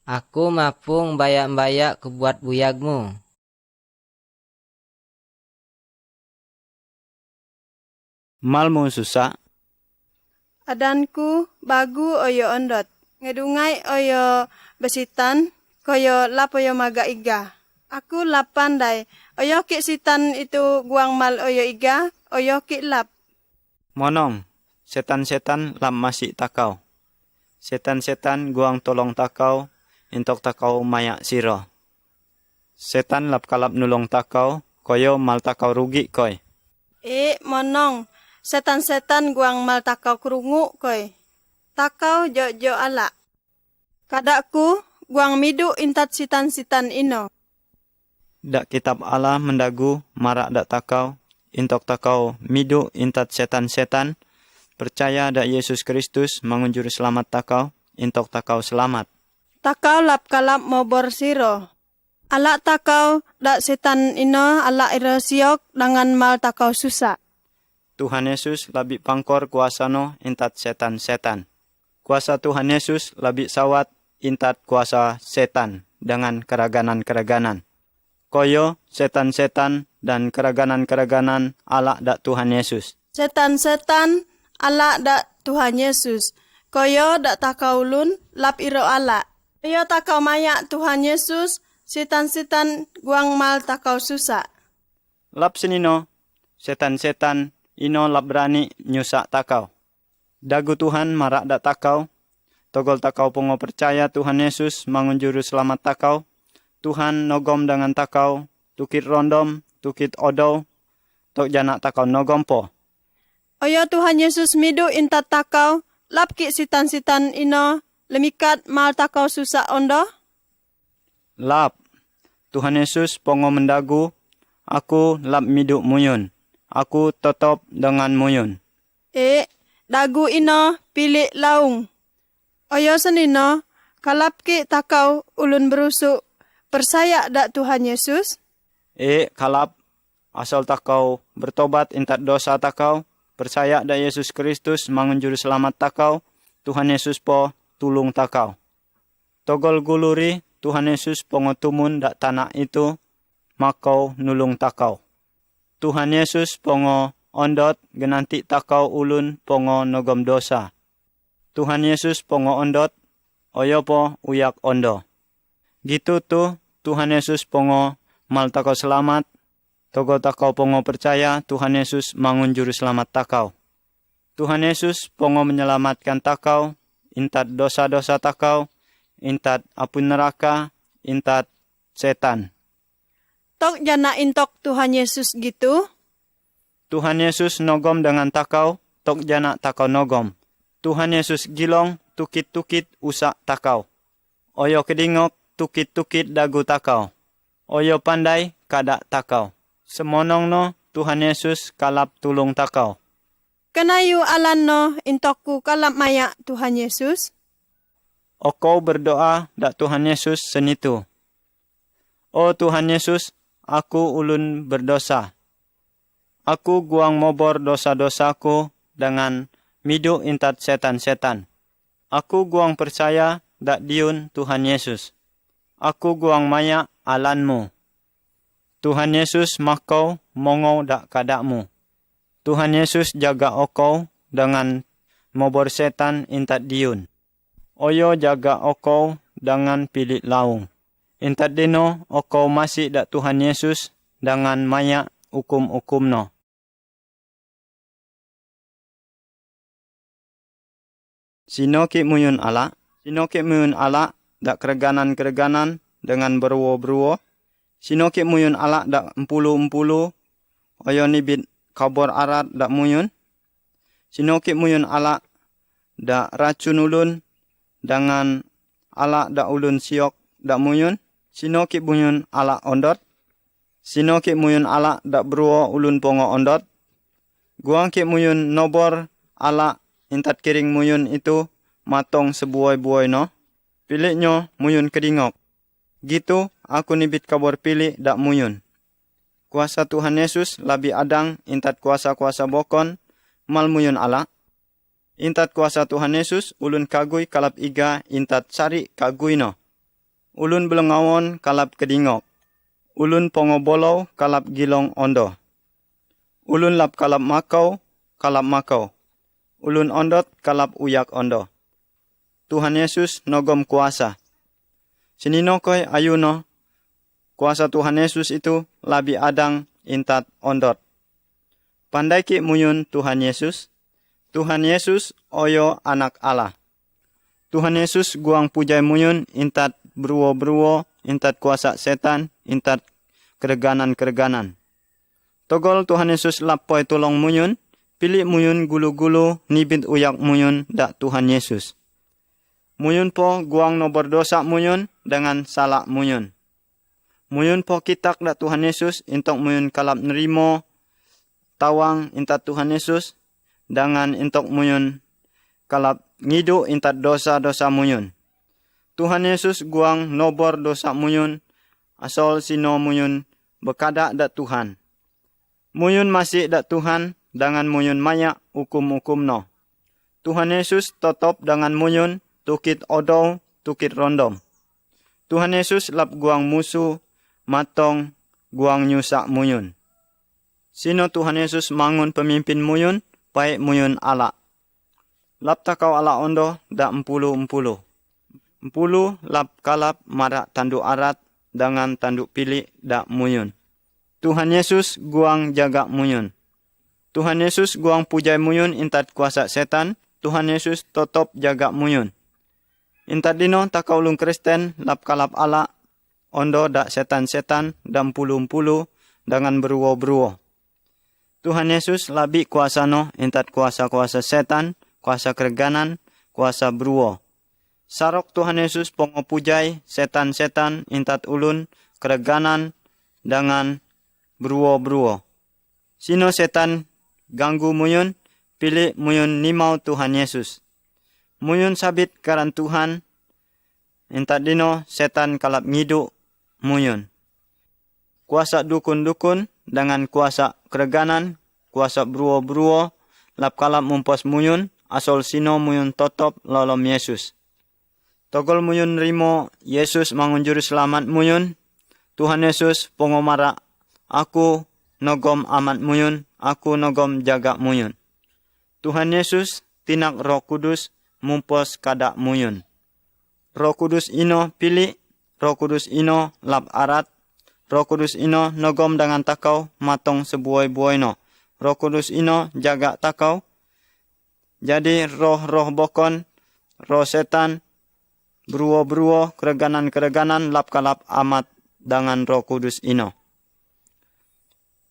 Aku mapung bayak-bayak kebuat buyagmu. Malmu susah, Adanku bagu oyo ondot. Ngedungai oyo besitan, koyo lap oyo maga iga. Aku lap pandai. Oyo ki sitan itu guang mal oyo iga, oyo ki lap. monong, setan-setan lam masih takau. Setan-setan guang tolong takau, intok takau mayak siro. Setan lap kalap nulong takau, koyo mal takau rugi koy. Monong. Setan-setan guang mal takau kerungu koy. Takau jo ala. Kadakku guang midu intat sitan-sitan ino. Dak kitab Allah mendagu marak dak takau, intok takau midu intat setan-setan, percaya dak Yesus Kristus mangunjuru selamat takau, intok takau selamat. Takau lap kalap mobor siro. Ala takau dak setan ino ala iro siok dengan mal takau susah. Tuhan Yesus labih pangkor kuasano intat setan-setan. Kuasa Tuhan Yesus labih sawat intat kuasa setan dengan keraganan-keraganan. Koyo setan-setan dan keraganan-keraganan ala dak Tuhan Yesus. Setan-setan ala dak Tuhan Yesus. Koyo dak takau ulun lap iro ala. Koyo takau mayak Tuhan Yesus, setan-setan guang mal takau susah. Lap senino, setan-setan ino lap berani nyusak takau. Dagu Tuhan marak dak takau. Togol takau pongo percaya Tuhan Yesus mangunjuru selamat takau. Tuhan nogom dengan takau, tukit rondom, tukit odow, tok janak takau nogom po. Oyo Tuhan Yesus midu intat takau, lap ki sitan-sitan ino, lemikat mal takau susah ondo. Lap, Tuhan Yesus pongo mendagu, aku lap miduk muyun. Aku tetap dengan muyun. Dagu ino pilih laung. Oyo senino, kalap ki takau ulun berusuk, percaya dak Tuhan Yesus? Kalap, asal takau bertobat intat dosa takau, percaya dak Yesus Kristus mangunjuru selamat takau, Tuhan Yesus po tulung takau. Togol guluri, Tuhan Yesus pongo tumun dak tanah itu, makau nulung takau. Tuhan Yesus pongo ondot genanti takau ulun pongo nogom dosa. Tuhan Yesus pongo ondot, oyo po uyak ondo. Gitu tuh Tuhan Yesus pongo mal takau selamat, togo takau pongo percaya Tuhan Yesus mangunjuru selamat takau. Tuhan Yesus pongo menyelamatkan takau, intat dosa-dosa takau, intat api neraka, intat setan. Tok jana intok Tuhan Yesus gitu? Tuhan Yesus nogom dengan takau, tok jana takau nogom. Tuhan Yesus gilong, tukit-tukit usak takau. Oyo kedingok, tukit-tukit dagu takau. Oyo pandai, kadak takau. Semonong no, Tuhan Yesus kalap tulung takau. Kenayu alan no intokku kalap mayak Tuhan Yesus? Okau berdoa dak Tuhan Yesus senitu. Oh Tuhan Yesus, aku ulun berdosa. Aku guang mobor dosa-dosaku dengan midu intat setan-setan. Aku guang percaya dak diun Tuhan Yesus. Aku guang mayak alanmu. Tuhan Yesus makau mongo dak kadakmu. Tuhan Yesus jaga okau dengan mobor setan intat diun. Oyo jaga okau dengan pilit laung. Intat dino oko masih dak Tuhan Yesus dengan maya hukum-hukum no. Sino ki muyun ala dak kereganan-kereganan dengan beruwo-beruwo. Sino ki muyun ala dak empulu-empulu oyo nibit kabor arat dak muyun. Sino ki muyun ala dak racun ulun dengan ala dak ulun siok dak muyun. Sino ki muyun ala ondot. Sino ki muyun ala dak beruwo ulun pongo ondot. Guang ki muyun nobor ala intat kiring muyun itu matong sebuai-buai no. Piliknyo muyun kedingok. Gitu aku nibit kabor pilih dak muyun. Kuasa Tuhan Yesus labi adang intat kuasa-kuasa bokon mal muyun ala. Intat kuasa Tuhan Yesus ulun kagui kalap iga intat sari kagui no. Ulun belengawon kalap kedingok. Ulun pongo bolow kalap gilong ondo. Ulun lap kalap makau, kalap makau. Ulun ondot kalap uyak ondo. Tuhan Yesus nogom kuasa. Sinino koy ayuno, kuasa Tuhan Yesus itu labi adang intat ondot. Pandai ki muyun Tuhan Yesus. Tuhan Yesus oyo anak Allah. Tuhan Yesus guang pujai muyun intat beruwo-beruwo, intat kuasa setan, intat kereganan-kereganan. Togol Tuhan Yesus lapoi tulong muyun, pilih muyun gulu-gulu nibit uyak muyun dak Tuhan Yesus. Muyun po guang no berdosa muyun dengan salah muyun. Muyun po kitak dak Tuhan Yesus intok muyun kalap nerimo tawang intat Tuhan Yesus dengan intok muyun kalap ngidu intat dosa-dosa muyun. Tuhan Yesus guang nobor dosa muyun, asal sino muyun bekada dak Tuhan. Muyun masih dak Tuhan dengan muyun maya hukum-hukum no. Tuhan Yesus totop dengan muyun tukit odow, tukit rondom. Tuhan Yesus lap guang musuh, matong, guang nyusak muyun. Sino Tuhan Yesus mangun pemimpin muyun, baik muyun ala. Lap takau ala ondo dak empulu-empulu. Empulu lap kalap marak tanduk arat dengan tanduk pilih dak muyun. Tuhan Yesus guang jaga muyun. Tuhan Yesus guang pujai muyun intat kuasa setan. Tuhan Yesus totop jaga muyun. Intat dino takau ulung Kristen lap kalap ala ondo dak setan-setan dan pulu-empulu dengan beruwo-beruwo. Tuhan Yesus labi kuasa no intat kuasa-kuasa setan, kuasa kereganan, kuasa beruwo. Sarok Tuhan Yesus pongo pujai setan-setan intat ulun kereganan dengan beruwo-beruwo. Sino setan ganggu muyun, pilih muyun nimau Tuhan Yesus. Muyun sabit karan Tuhan, intat dino setan kalap ngidu muyun. Kuasa dukun-dukun dengan kuasa kereganan, kuasa beruwo-beruwo, lap kalap mumpos muyun, asal sino muyun totop lolom Yesus. Togol muyun rimo Yesus mangunjuru selamat muyun. Tuhan Yesus pongomara, aku nogom amat muyun, aku nogom jaga muyun. Tuhan Yesus tinak Roh Kudus mumpos kada muyun. Roh Kudus ino pilih, Roh Kudus ino lap arat, Roh Kudus ino nogom dengan takau matong sebuai-buai no. Roh Kudus ino jaga takau. Jadi roh-roh bokon, roh setan, beruwo-beruwo, kereganan-kereganan lap kalap amat dengan Roh Kudus ino.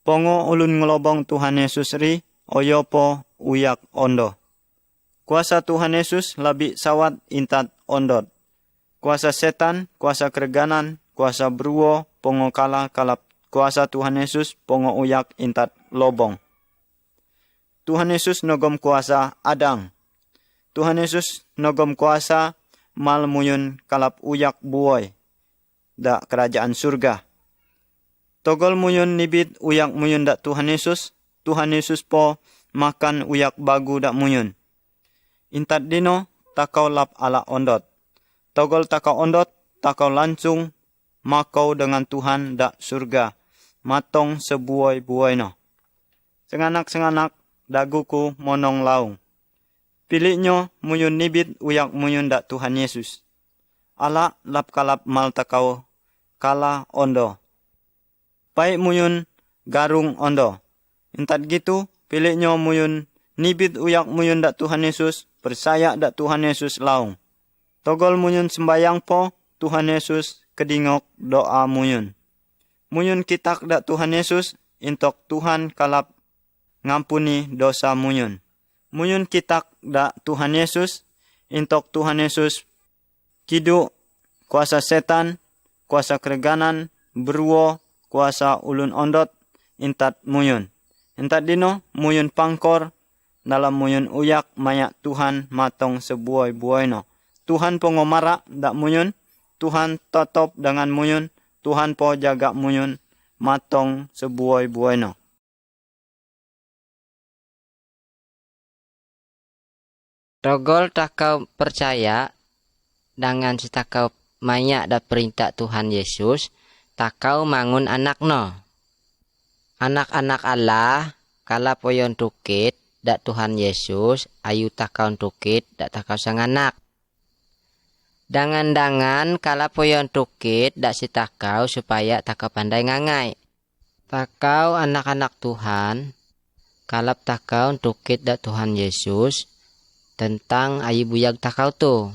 Pongo ulun ngelobong Tuhan Yesus ri, oyopo uyak ondo. Kuasa Tuhan Yesus labi sawat intat ondot. Kuasa setan, kuasa kereganan, kuasa beruwo, pongo kala kalap kuasa Tuhan Yesus, pongo uyak intat lobong. Tuhan Yesus nogom kuasa adang. Tuhan Yesus nogom kuasa mal muyun kalap uyak buoy dak kerajaan surga. Togol muyun nibit uyak muyun dak Tuhan Yesus po makan uyak bagu dak muyun. Intat dino takau lap ala ondot. Togol takau ondot, takau langsung makau dengan Tuhan dak surga. Matong sebuai-buai no. Senganak-senganak daguku monong laung. Pilihnya muyun nibit uyak muyun dak Tuhan Yesus. Ala lap kalap mal takau kala ondo. Pai muyun garung ondo. Intat gitu, pilihnya muyun nibit uyak muyun dak Tuhan Yesus, percaya dak Tuhan Yesus laung. Togol muyun sembayang po, Tuhan Yesus kedingok doa muyun. Muyun kitak dak Tuhan Yesus, intok Tuhan kalap ngampuni dosa muyun. Muyun kitak dak Tuhan Yesus, intok Tuhan Yesus kidu kuasa setan, kuasa kereganan, beruo, kuasa ulun ondot, intat muyun. Intat dino, muyun pangkor, dalam muyun uyak mayak Tuhan matong sebuai-buaino. Tuhan po ngomara dak muyun, Tuhan totop dengan muyun, Tuhan po jaga muyun matong sebuai-buaino. Rogol takau percaya dengan si takau mayak da perintah Tuhan Yesus, takau mangun anakno. Anak-anak Allah kala poyon tukit dak Tuhan Yesus ayu takau tukit dak takau sang anak. Dangan-dangan kala poyon tukit dak si takau supaya takau pandai ngangai. Takau anak-anak Tuhan kalap takau tukit dak Tuhan Yesus tentang ayu buyag takau tu.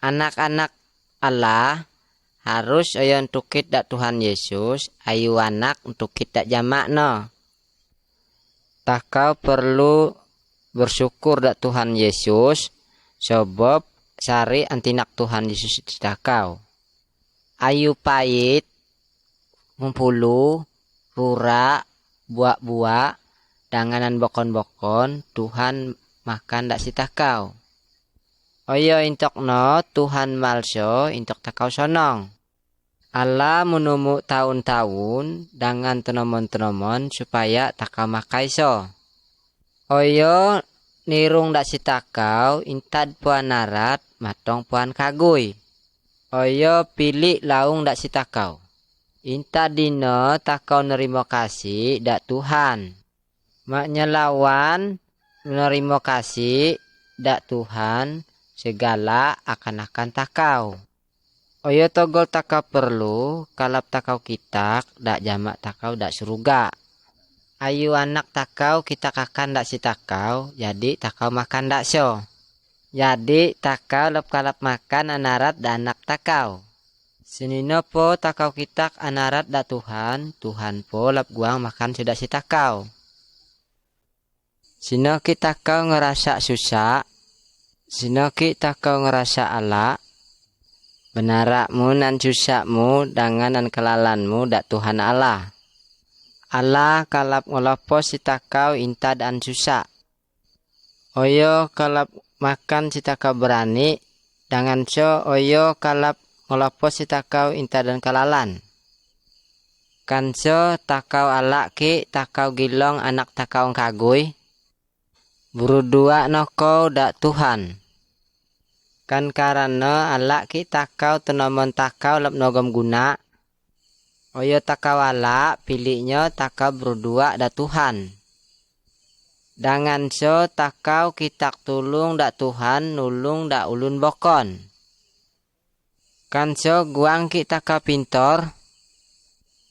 Anak-anak Allah harus oyon tukit dak Tuhan Yesus ayu anak tukit dak jamak no. Takau perlu bersyukur dak Tuhan Yesus sebab sari antinak Tuhan Yesus takau. Ayu pait mumpulu rura buak-buak danganan bokon-bokon Tuhan makan dak si takau. Oyo intok no Tuhan malso intok takau sonong. Allah menumuk tahun-tahun dengan tenomon-tenomon supaya takau makai so. Oyo nirung dak si takau intad puan narat matong puan kagui. Oyo pilih laung dak si takau. Intad dino takau nerimo kasih dak Tuhan. Maknya lawan menerima kasih dak Tuhan segala akan takau. Oyo togol takau perlu kalap takau kitak dak jamak takau dak suruga. Ayu anak takau kita akan dak si takau jadi takau makan dak so. Jadi takau lep kalap makan anarat dak anak takau. Senino po takau kitak anarat dak Tuhan, Tuhan po lep guang makan sudah si takau. Sino kita kau ngerasa susah, sino kita kau ngerasa ala, benarakmu nan susahmu dengan kelalanmu dak Tuhan Allah. Allah kalap ngolopos si takau inta dan susah. Oyo kalap makan si takau berani, dengan so oyo kalap ngolopos si takau inta dan kelalan. Kanso takau ala ki takau gilong anak takau kagui. Berdua noko dak Tuhan. Kan karena alak ki takau tenomon takau lep nogom guna. Oyo takau alak pilihnya takau berdua dak Tuhan. Dangan so takau kitak tulung dak Tuhan nulung dak ulun bokon. Kan so guang ki takau pintor.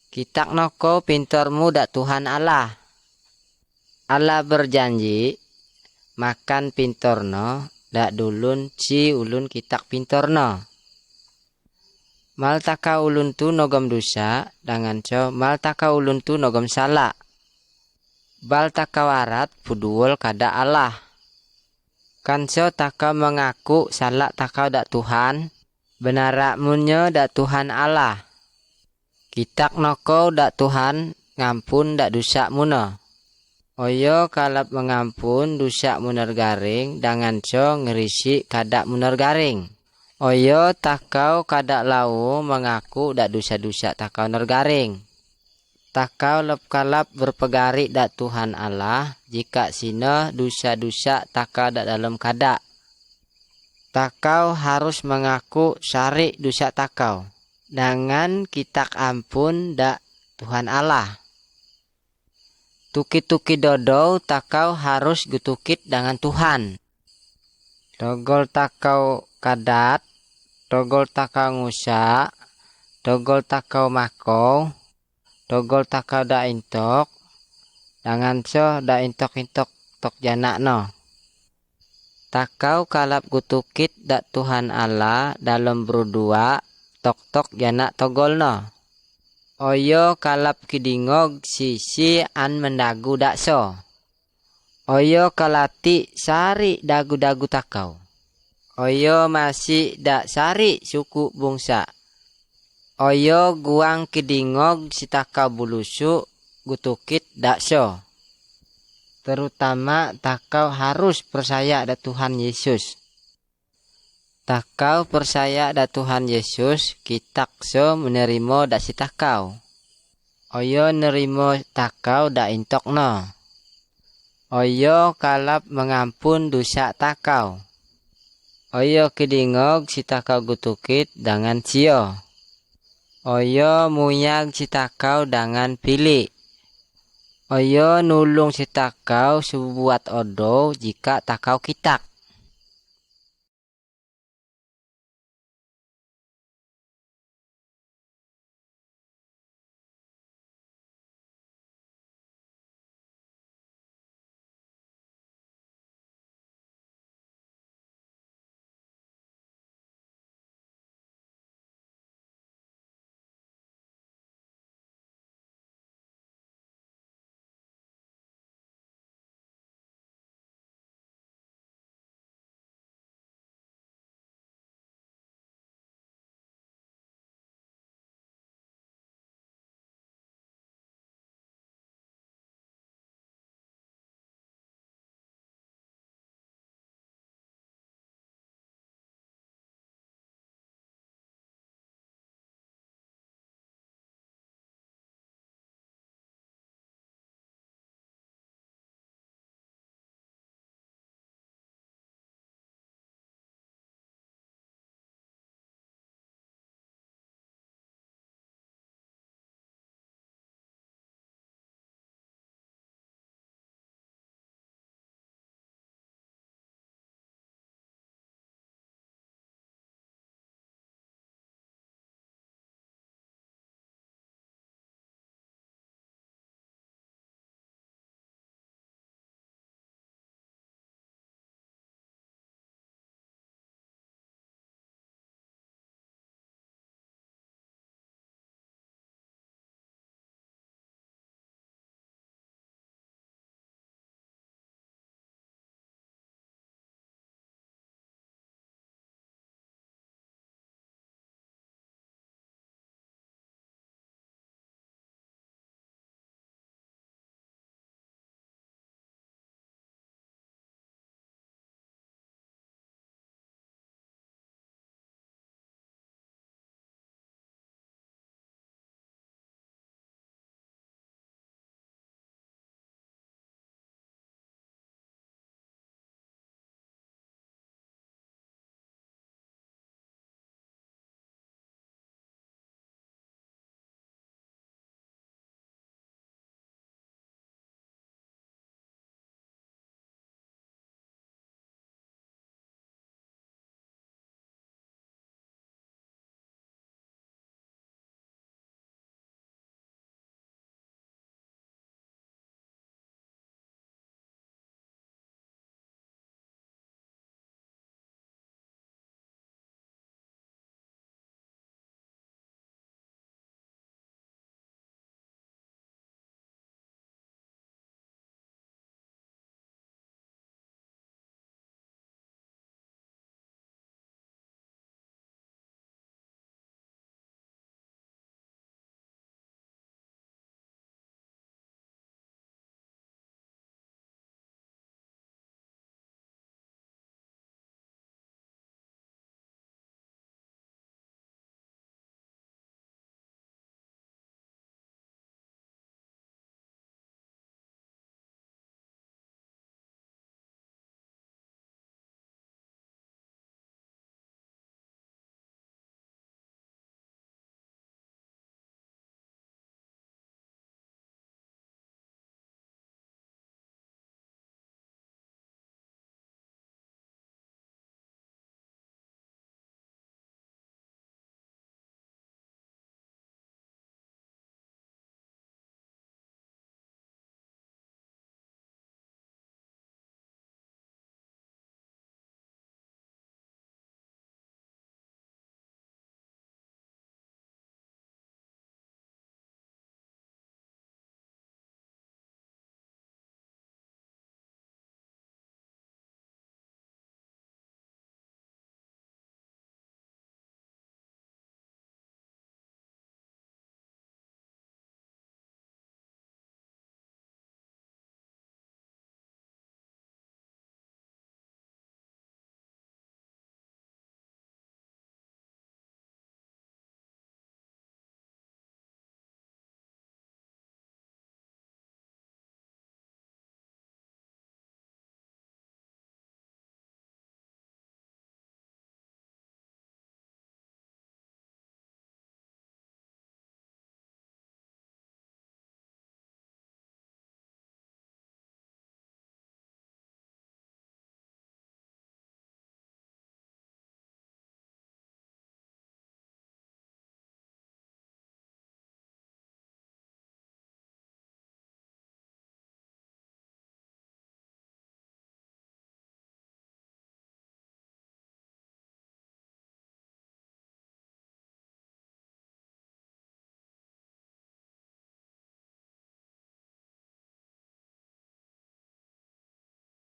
Kitak noko pintormu dak Tuhan Allah. Allah berjanji makan pintorno dak dulun si ulun kitak pintorno. Mal taka ulun tu nogom dosa dengan co mal taka ulun tu nogom salah. Bal taka warat puduol kada Allah. Kan so taka mengaku salah taka dak Tuhan, benarak munyo dak Tuhan Allah. Kitak noko dak Tuhan ngampun dak dosa muno. Oyo kalap mengampun dosa munar garing dengan co ngerisi kadak munar garing. Oyo takau kadak lau mengaku dak dosa-dosa takau nergaring. Takau lep kalap berpegari dak Tuhan Allah jika sino dosa-dosa takau dak dalam kadak. Takau harus mengaku syari dosa takau dengan kitak ampun dak Tuhan Allah. Tukit-tukit dodo takau harus gutukit dengan Tuhan. Togol takau kadat, togol takau ngusa, Dogol takau makau, dogol takau dak intok, dangan so dak intok-intok tok janak no. Takau kalap gutukit dak Tuhan Allah dalam berdua tok-tok janak togol no. Oyo kalap kidingog sisi an mendagu dak so. Oyo kalati sari dagu-dagu takau. Oyo masih dak sari suku bungsa. Oyo guang kidingog si takau bulusu gutukit dak so. Terutama takau harus percaya dak Tuhan Yesus. Takau percaya dak Tuhan Yesus, kitak so menerima dak si takau. Oyo nerimo takau dak intok no. Oyo kalap mengampun dosa takau. Oyo kidingog si takau gutukit dengan sio. Oyo muyag si takau dengan pilih. Oyo nulung si takau sebuat odo jika takau kitak.